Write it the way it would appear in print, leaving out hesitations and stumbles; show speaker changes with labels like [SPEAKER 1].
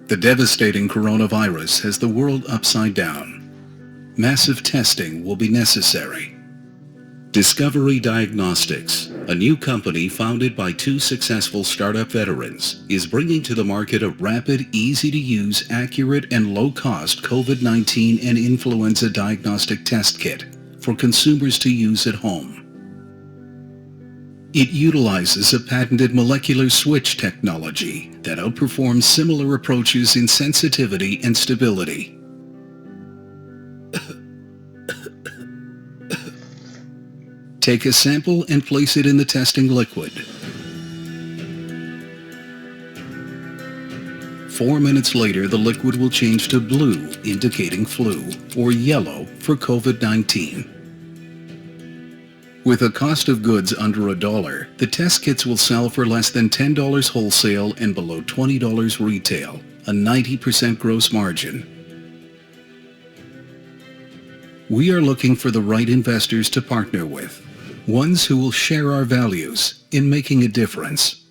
[SPEAKER 1] The devastating coronavirus has the world upside down. Massive testing will be necessary. Discovery Diagnostics, a new company founded by two successful startup veterans, is bringing to the market a rapid, easy-to-use, accurate, and low-cost COVID-19 and influenza diagnostic test kit for consumers to use at home. It utilizes a patented molecular switch technology that outperforms similar approaches in sensitivity and stability. Take a sample and place it in the testing liquid. 4 minutes later, the liquid will change to blue, indicating flu, or yellow for COVID-19. With a cost of goods under $1, the test kits will sell for less than $10 wholesale and below $20 retail, a 90% gross margin. We are looking for the right investors to partner with, ones who will share our values in making a difference.